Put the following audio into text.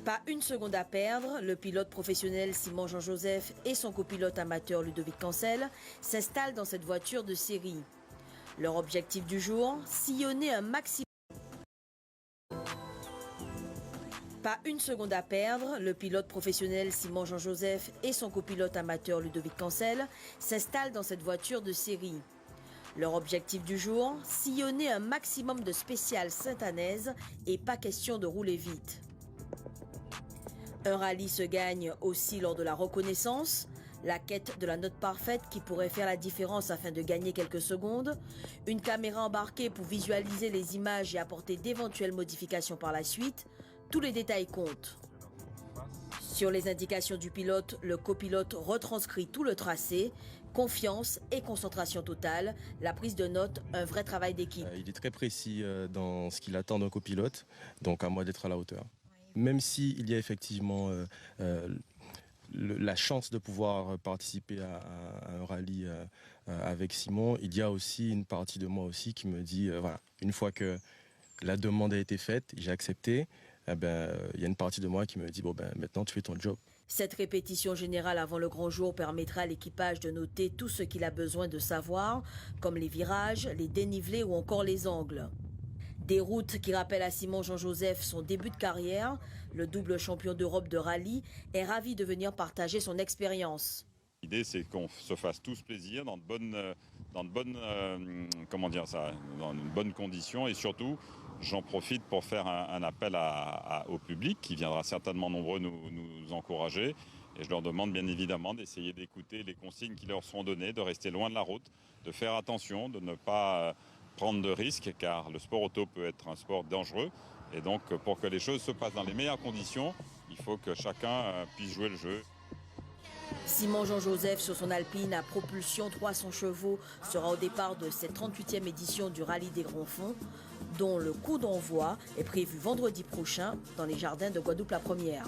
Pas une seconde à perdre, le pilote professionnel Simon Jean-Joseph et son copilote amateur Ludovic Cancel s'installent dans cette voiture de série. Leur objectif du jour, sillonner un maximum. Pas une seconde à perdre, le pilote professionnel Simon Jean-Joseph et son copilote amateur Ludovic Cancel s'installent dans cette voiture de série. Leur objectif du jour, sillonner un maximum de spéciales sainte-anaises et pas question de rouler vite. Un rallye se gagne aussi lors de la reconnaissance, la quête de la note parfaite qui pourrait faire la différence afin de gagner quelques secondes, une caméra embarquée pour visualiser les images et apporter d'éventuelles modifications par la suite, tous les détails comptent. Sur les indications du pilote, le copilote retranscrit tout le tracé, confiance et concentration totale, la prise de notes, un vrai travail d'équipe. Il est très précis dans ce qu'il attend d'un copilote, donc à moi d'être à la hauteur. Même s'il y a effectivement la chance de pouvoir participer à un rallye avec Simon, il y a aussi une partie de moi aussi qui me dit, voilà, une fois que la demande a été faite, j'ai accepté, il y a une partie de moi qui me dit, bon, maintenant tu fais ton job. Cette répétition générale avant le grand jour permettra à l'équipage de noter tout ce qu'il a besoin de savoir, comme les virages, les dénivelés ou encore les angles. Des routes qui rappellent à Simon Jean-Joseph son début de carrière, le double champion d'Europe de rallye est ravi de venir partager son expérience. L'idée, c'est qu'on se fasse tous plaisir dans de bonnes conditions et surtout, j'en profite pour faire un appel au public qui viendra certainement nombreux nous encourager. Et je leur demande bien évidemment d'essayer d'écouter les consignes qui leur seront données, de rester loin de la route, de faire attention, de ne pas prendre de risques car le sport auto peut être un sport dangereux. Et donc, pour que les choses se passent dans les meilleures conditions, il faut que chacun puisse jouer le jeu. Simon Jean-Joseph sur son Alpine à propulsion 300 chevaux sera au départ de cette 38e édition du Rallye des Grands Fonds, dont le coup d'envoi est prévu vendredi prochain dans les jardins de Guadeloupe la Première.